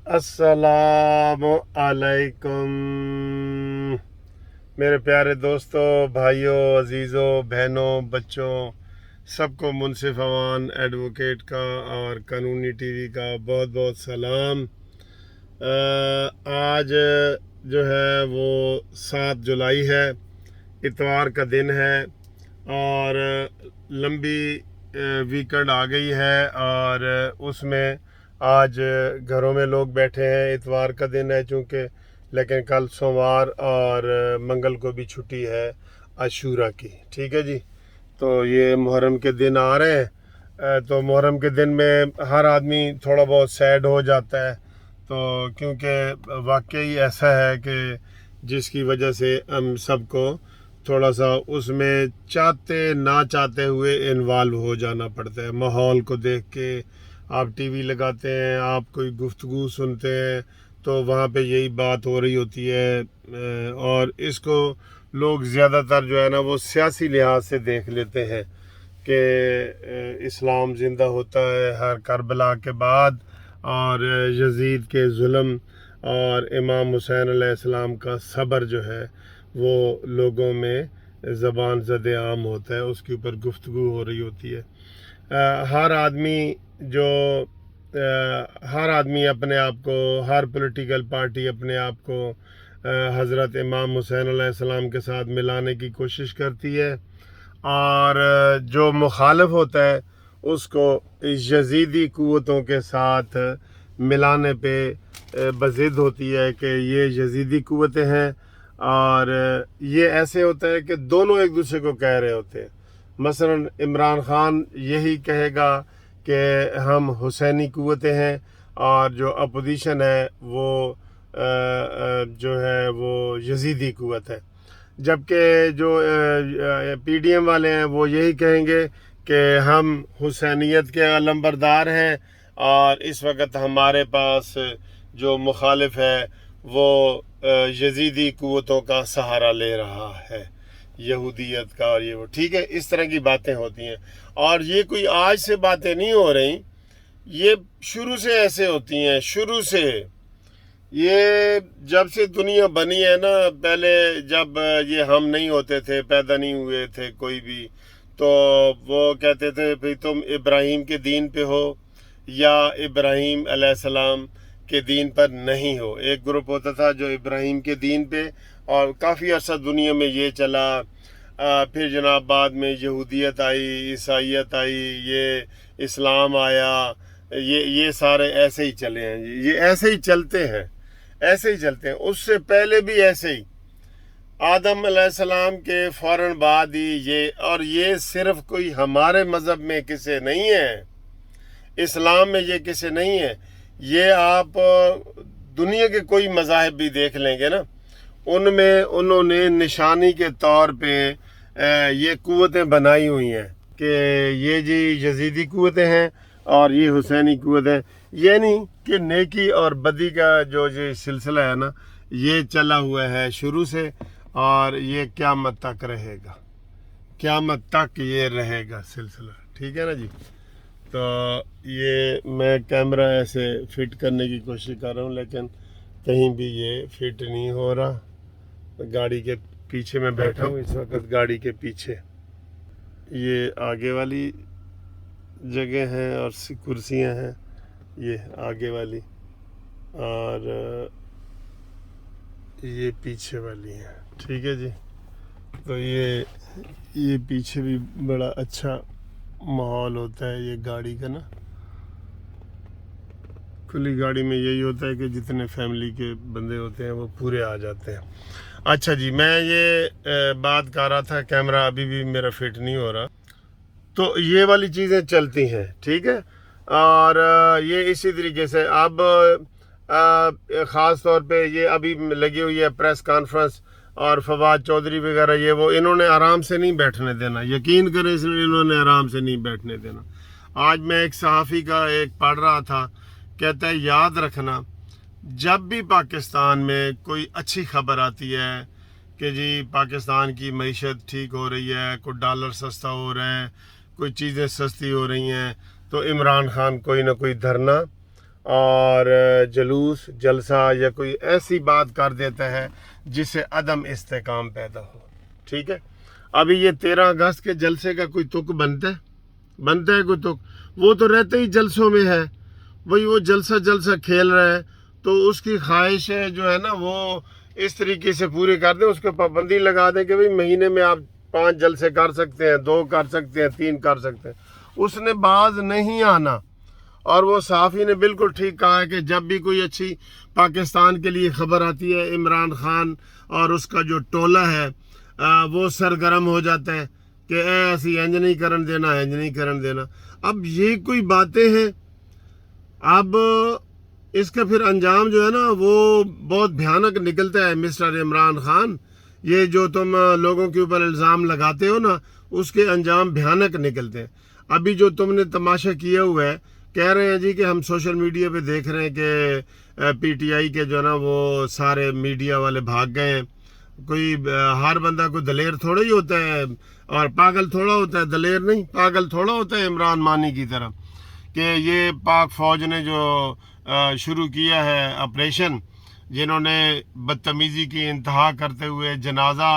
السلام علیکم میرے پیارے دوستوں، بھائیوں، عزیزوں، بہنوں، بچوں، سب کو منصف امان ایڈوکیٹ کا اور قانونی ٹی وی کا بہت بہت سلام۔ آج جو ہے وہ 7 جولائی ہے، اتوار کا دن ہے اور لمبی ویکنڈ آ گئی ہے، اور اس میں آج گھروں میں لوگ بیٹھے ہیں۔ اتوار کا دن ہے چونکہ، لیکن کل سوموار اور منگل کو بھی چھٹی ہے عاشورہ کی، ٹھیک ہے جی۔ تو یہ محرم کے دن آ رہے ہیں، تو محرم کے دن میں ہر آدمی تھوڑا بہت سیڈ ہو جاتا ہے، تو کیونکہ واقعی ایسا ہے کہ جس کی وجہ سے ہم سب کو تھوڑا سا اس میں چاہتے نہ چاہتے ہوئے انوالو ہو جانا پڑتا ہے۔ ماحول کو دیکھ کے آپ ٹی وی لگاتے ہیں، آپ کوئی گفتگو سنتے ہیں تو وہاں پہ یہی بات ہو رہی ہوتی ہے، اور اس کو لوگ زیادہ تر جو ہے نا وہ سیاسی لحاظ سے دیکھ لیتے ہیں کہ اسلام زندہ ہوتا ہے ہر کربلا کے بعد، اور یزید کے ظلم اور امام حسین علیہ السلام کا صبر جو ہے وہ لوگوں میں زبان زد عام ہوتا ہے، اس کے اوپر گفتگو ہو رہی ہوتی ہے۔ ہر آدمی اپنے آپ کو، ہر پولیٹیکل پارٹی اپنے آپ کو حضرت امام حسین علیہ السلام کے ساتھ ملانے کی کوشش کرتی ہے، اور جو مخالف ہوتا ہے اس کو یزیدی قوتوں کے ساتھ ملانے پہ بضد ہوتی ہے کہ یہ یزیدی قوتیں ہیں، اور یہ ایسے ہوتا ہے کہ دونوں ایک دوسرے کو کہہ رہے ہوتے ہیں۔ مثلا عمران خان یہی کہے گا کہ ہم حسینی قوتیں ہیں، اور جو اپوزیشن ہے وہ جو ہے وہ یزیدی قوت ہے، جبکہ جو پی ڈی ایم والے ہیں وہ یہی کہیں گے کہ ہم حسینیت کے علمبردار ہیں، اور اس وقت ہمارے پاس جو مخالف ہے وہ یزیدی قوتوں کا سہارا لے رہا ہے، یہودیت کا، اور یہ وہ، ٹھیک ہے۔ اس طرح کی باتیں ہوتی ہیں، اور یہ کوئی آج سے باتیں نہیں ہو رہی، یہ شروع سے ایسے ہوتی ہیں، شروع سے۔ یہ جب سے دنیا بنی ہے نا، پہلے جب یہ ہم نہیں ہوتے تھے، پیدا نہیں ہوئے تھے کوئی بھی، تو وہ کہتے تھے بھئی تم ابراہیم کے دین پہ ہو یا ابراہیم علیہ السلام کے دین پر نہیں ہو۔ ایک گروپ ہوتا تھا جو ابراہیم کے دین پہ، اور کافی عرصہ دنیا میں یہ چلا۔ پھر جناب بعد میں یہودیت آئی، عیسائیت آئی، یہ اسلام آیا، یہ سارے ایسے ہی چلے ہیں جی، یہ ایسے ہی چلتے ہیں، ایسے ہی چلتے ہیں۔ اس سے پہلے بھی ایسے ہی، آدم علیہ السلام کے فوراً بعد ہی یہ، اور یہ صرف کوئی ہمارے مذہب میں کسی نہیں ہے، اسلام میں یہ کسی نہیں ہے، یہ آپ دنیا کے کوئی مذاہب بھی دیکھ لیں گے نا، ان میں انہوں نے نشانی کے طور پہ یہ قوتیں بنائی ہوئی ہیں کہ یہ جی یزیدی قوتیں ہیں اور یہ حسینی قوتیں۔ یہ نہیں کہ نیکی اور بدی کا جو یہ سلسلہ ہے نا، یہ چلا ہوا ہے شروع سے، اور یہ قیامت تک رہے گا، قیامت تک یہ رہے گا سلسلہ، ٹھیک ہے نا جی۔ تو یہ میں کیمرہ ایسے فٹ کرنے کی کوشش کر رہا ہوں، لیکن کہیں بھی یہ فٹ نہیں ہو رہا۔ گاڑی کے پیچھے میں بیٹھا ہوں اس وقت، گاڑی کے پیچھے یہ آگے والی جگہ ہیں اور کرسیاں ہیں، یہ آگے والی، اور یہ پیچھے والی ہیں، ٹھیک ہے جی۔ تو یہ پیچھے بھی بڑا اچھا ماحول ہوتا ہے یہ گاڑی کا نا، کھلی گاڑی میں یہی ہوتا ہے کہ جتنے فیملی کے بندے ہوتے ہیں وہ پورے آ جاتے ہیں۔ اچھا جی، میں یہ بات کر رہا تھا، کیمرہ ابھی بھی میرا فٹ نہیں ہو رہا، تو یہ والی چیزیں چلتی ہیں، ٹھیک ہے۔ اور یہ اسی طریقے سے اب خاص طور پہ یہ ابھی لگی ہوئی ہے پریس کانفرنس، اور فواد چودھری وغیرہ، یہ وہ، انہوں نے آرام سے نہیں بیٹھنے دینا، یقین کریں، اس لیے انہوں نے آرام سے نہیں بیٹھنے دینا۔ آج میں ایک صحافی کا ایک پڑھ رہا تھا، کہتا ہے یاد رکھنا جب بھی پاکستان میں کوئی اچھی خبر آتی ہے کہ جی پاکستان کی معیشت ٹھیک ہو رہی ہے، کوئی ڈالر سستا ہو رہا ہے، کوئی چیزیں سستی ہو رہی ہیں، تو عمران خان کوئی نہ کوئی دھرنا اور جلوس جلسہ یا کوئی ایسی بات کر دیتا ہے جس سے عدم استحکام پیدا ہو. ٹھیک ہے. ابھی یہ 13 اگست کے جلسے کا کوئی تک بنتا ہے کوئی تک؟ وہ تو رہتے ہی جلسوں میں ہے. وہی وہ جلسہ کھیل رہا ہے. تو اس کی خواہش ہے جو ہے نا وہ اس طریقے سے پوری کر دیں. اس کو پابندی لگا دیں کہ بھئی مہینے میں آپ 5 جلسے کر سکتے ہیں, 2 کر سکتے ہیں, 3 کر سکتے ہیں. اس نے باز نہیں آنا. اور وہ صحافی نے بالکل ٹھیک کہا ہے کہ جب بھی کوئی اچھی پاکستان کے لیے خبر آتی ہے, عمران خان اور اس کا جو ٹولہ ہے وہ سرگرم ہو جاتا ہے کہ ایسی انج نہیں کرن دینا. اب یہ کوئی باتیں ہیں. اب اس کا پھر انجام جو ہے نا وہ بہت بھیانک نکلتا ہے. مسٹر عمران خان, یہ جو تم لوگوں کے اوپر الزام لگاتے ہو نا, اس کے انجام بھیانک نکلتے ہیں. ابھی جو تم نے تماشا کیا ہوا ہے, کہہ رہے ہیں جی کہ ہم سوشل میڈیا پہ دیکھ رہے ہیں کہ پی ٹی آئی کے جو ہے نا وہ سارے میڈیا والے بھاگ گئے ہیں. کوئی ہر بندہ کوئی دلیر تھوڑا ہی ہوتا ہے اور پاگل تھوڑا ہوتا ہے. دلیر نہیں, پاگل تھوڑا ہوتا ہے عمران مانی کی طرح. کہ یہ پاک فوج نے جو شروع کیا ہے آپریشن, جنہوں نے بدتمیزی کی انتہا کرتے ہوئے جنازہ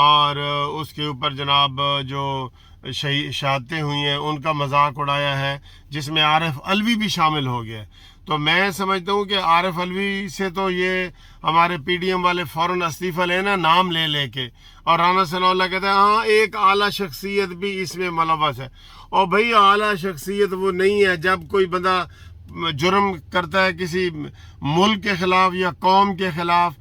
اور اس کے اوپر جناب جو شہادتیں ہوئی ہیں ان کا مذاق اڑایا ہے, جس میں عارف علوی بھی شامل ہو گیا ہے. تو میں سمجھتا ہوں کہ عارف علوی سے تو یہ ہمارے پی ڈی ایم والے فوراً استعفیٰ لینا نام لے کے. اور رانا ثناء اللہ کہتے ہیں ہاں ایک اعلیٰ شخصیت بھی اس میں ملوث ہے. اور بھئی اعلیٰ شخصیت وہ نہیں ہے جب کوئی بندہ جرم کرتا ہے کسی ملک کے خلاف یا قوم کے خلاف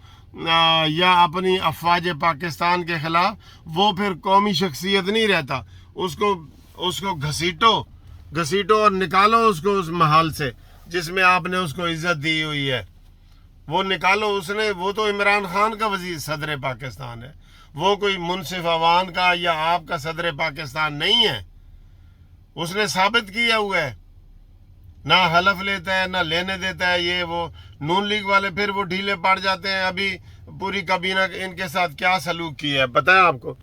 یا اپنی افواج پاکستان کے خلاف, وہ پھر قومی شخصیت نہیں رہتا. اس کو گھسیٹو اور نکالو اس کو اس محل سے جس میں آپ نے اس کو عزت دی ہوئی ہے. وہ نکالو. وہ تو عمران خان کا وزیر صدر پاکستان ہے. وہ کوئی منصف عوان کا یا آپ کا صدر پاکستان نہیں ہے. اس نے ثابت کیا ہوا ہے. نہ حلف لیتا ہے نہ لینے دیتا ہے. یہ وہ نون لیگ والے پھر وہ ڈھیلے پڑ جاتے ہیں. ابھی پوری کابینہ ان کے ساتھ کیا سلوک کیا ہے پتہ ہے آپ کو.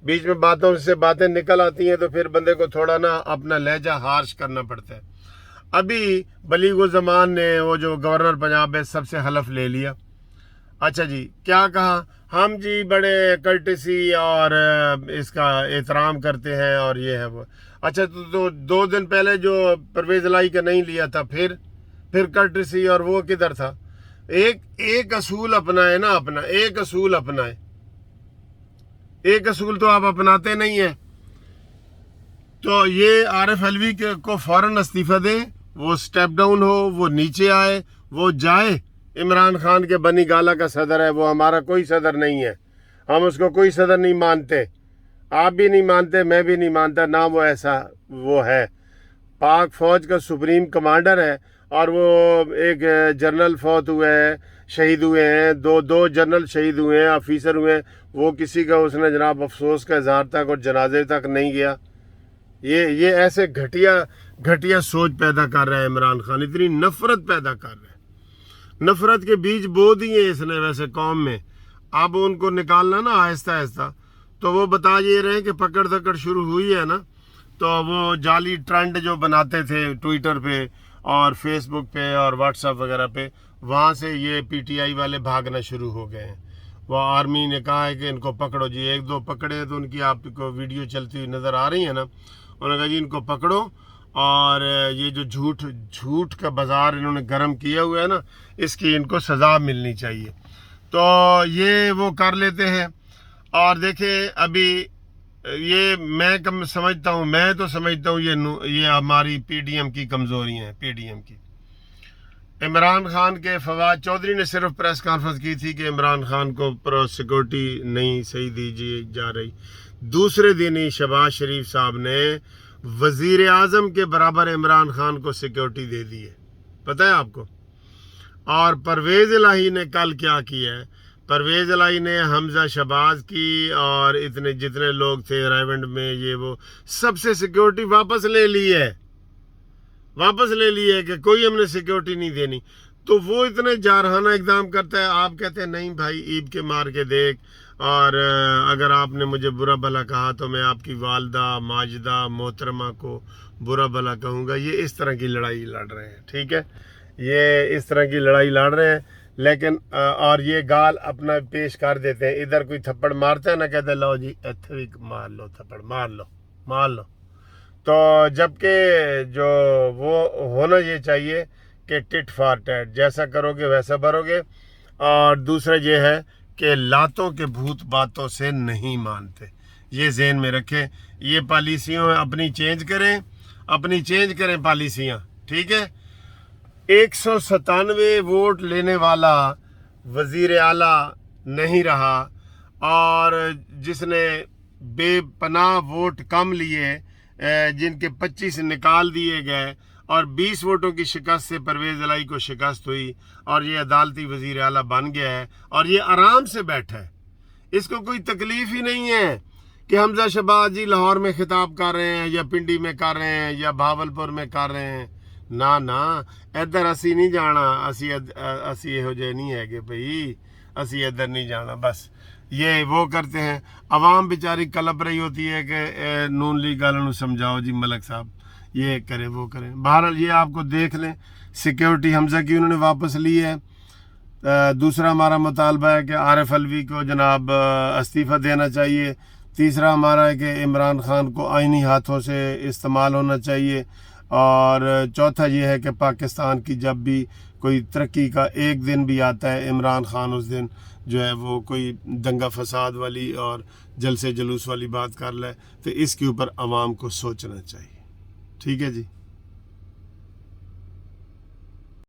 بیچ میں باتوں سے باتیں نکل آتی ہیں تو پھر بندے کو تھوڑا نا اپنا لہجہ ہارش کرنا پڑتا ہے. ابھی بلیغ الزمان نے وہ جو گورنر پنجاب ہے سب سے حلف لے لیا. اچھا جی, کیا کہا؟ ہم جی بڑے کرٹسی اور اس کا احترام کرتے ہیں اور یہ ہے وہ. اچھا تو 2 دن پہلے جو پرویز الہی کا نہیں لیا تھا, پھر کرٹسی اور وہ کدھر تھا؟ ایک اصول اپنائے نا, ایک اصول اپنائے. ایک اصول تو آپ اپناتے نہیں ہیں. تو یہ عارف علوی کو فوراً استعفیٰ دیں, وہ سٹیپ ڈاؤن ہو, وہ نیچے آئے, وہ جائے. عمران خان کے بنی گالا کا صدر ہے, وہ ہمارا کوئی صدر نہیں ہے. ہم اس کو کوئی صدر نہیں مانتے. آپ بھی نہیں مانتے, میں بھی نہیں مانتا, نہ وہ ایسا وہ ہے. پاک فوج کا سپریم کمانڈر ہے اور وہ ایک جنرل فوت ہوئے ہیں, شہید ہوئے ہیں, دو جنرل شہید ہوئے ہیں, آفیسر ہوئے ہیں. وہ کسی کا اس نے جناب افسوس کا اظہار تک اور جنازے تک نہیں گیا. یہ ایسے گھٹیا سوچ پیدا کر رہا ہے عمران خان. اتنی نفرت پیدا کر رہا ہے. نفرت کے بیج بو دیے اس نے ویسے قوم میں. اب ان کو نکالنا نا آہستہ آہستہ. تو وہ بتا یہ رہے ہیں کہ پکڑ دکڑ شروع ہوئی ہے نا, تو وہ جعلی ٹرینڈ جو بناتے تھے ٹویٹر پہ اور فیس بک پہ اور واٹس ایپ وغیرہ پہ, وہاں سے یہ پی ٹی آئی والے بھاگنا شروع ہو گئے ہیں. وہ آرمی نے کہا ہے کہ ان کو پکڑو جی. 1-2 پکڑے تو ان کی آپ کو ویڈیو چلتی ہوئی نظر آ رہی ہے نا. انہوں نے کہا جی ان کو پکڑو اور یہ جو جھوٹ کا بازار انہوں نے گرم کیا ہوا ہے نا, اس کی ان کو سزا ملنی چاہیے. تو یہ وہ کر لیتے ہیں. اور دیکھیں ابھی یہ میں سمجھتا ہوں یہ ہماری پی ڈی ایم کی کمزوری ہیں. پی ڈی ایم کی عمران خان کے فواد چودھری نے صرف پریس کانفرنس کی تھی کہ عمران خان کو سیکورٹی نہیں صحیح دی جا رہی. دوسرے دن ہی شہباز شریف صاحب نے وزیر اعظم کے برابر عمران خان کو سیکورٹی دے دی ہے. پتہ ہے آپ کو؟ اور پرویز الہی نے کل کیا کیا ہے؟ پرویز الہی نے حمزہ شہباز کی اور جتنے لوگ تھے ریونڈ میں یہ وہ سب سے سیکورٹی واپس لے لی ہے کہ کوئی ہم نے سیکورٹی نہیں دینی. تو وہ اتنے جارحانہ اقدام کرتا ہے. آپ کہتے ہیں نہیں بھائی عیب کے مار کے دیکھ, اور اگر آپ نے مجھے برا بھلا کہا تو میں آپ کی والدہ ماجدہ محترمہ کو برا بھلا کہوں گا. یہ اس طرح کی لڑائی لڑ رہے ہیں. ٹھیک ہے, یہ اس طرح کی لڑائی لڑ رہے ہیں، لیکن اور یہ گال اپنا پیش کر دیتے ہیں، ادھر کوئی تھپڑ مارتا ہے نا، کہتے ہیں لو جی ایتھے بھی مار لو تھپڑ، مار لو. تو جبکہ جو وہ ہونا یہ چاہیے کہ ٹٹ فار ٹیٹ، جیسا کرو گے ویسا بھرو گے. اور دوسرا یہ ہے کہ لاتوں کے بھوت باتوں سے نہیں مانتے، یہ ذہن میں رکھیں. یہ پالیسیوں اپنی چینج کریں پالیسیاں، ٹھیک ہے. 197 ووٹ لینے والا وزیر اعلیٰ نہیں رہا، اور جس نے بے پناہ ووٹ کم لیے، جن کے 25 نکال دیے گئے، اور 20 ووٹوں کی شکست سے پرویز الہی کو شکست ہوئی، اور یہ عدالتی وزیر اعلیٰ بن گیا ہے، اور یہ آرام سے بیٹھا ہے. اس کو کوئی تکلیف ہی نہیں ہے کہ حمزہ شہباز جی لاہور میں خطاب کر رہے ہیں، یا پنڈی میں کر رہے ہیں، یا بھاولپور میں کر رہے ہیں. نہ ادھر اسی نہیں جانا، اسی یہو جے نہیں ہے کہ بھئی اسی ادھر نہیں جانا. بس یہ وہ کرتے ہیں. عوام بیچاری کلپ رہی ہوتی ہے کہ نون لیگ والوں کو سمجھاؤ جی ملک صاحب یہ کریں وہ کریں. بہرحال یہ آپ کو دیکھ لیں، سیکیورٹی حمزہ کی انہوں نے واپس لی ہے. دوسرا ہمارا مطالبہ ہے کہ عارف علوی کو جناب استعفیٰ دینا چاہیے. تیسرا ہمارا ہے کہ عمران خان کو آئینی ہاتھوں سے استعمال ہونا چاہیے. اور چوتھا یہ ہے کہ پاکستان کی جب بھی کوئی ترقی کا ایک دن بھی آتا ہے، عمران خان اس دن جو ہے وہ کوئی دنگا فساد والی اور جلسے جلوس والی بات کر لے، تو اس کے اوپر عوام کو سوچنا چاہیے. ٹھیک ہے جی.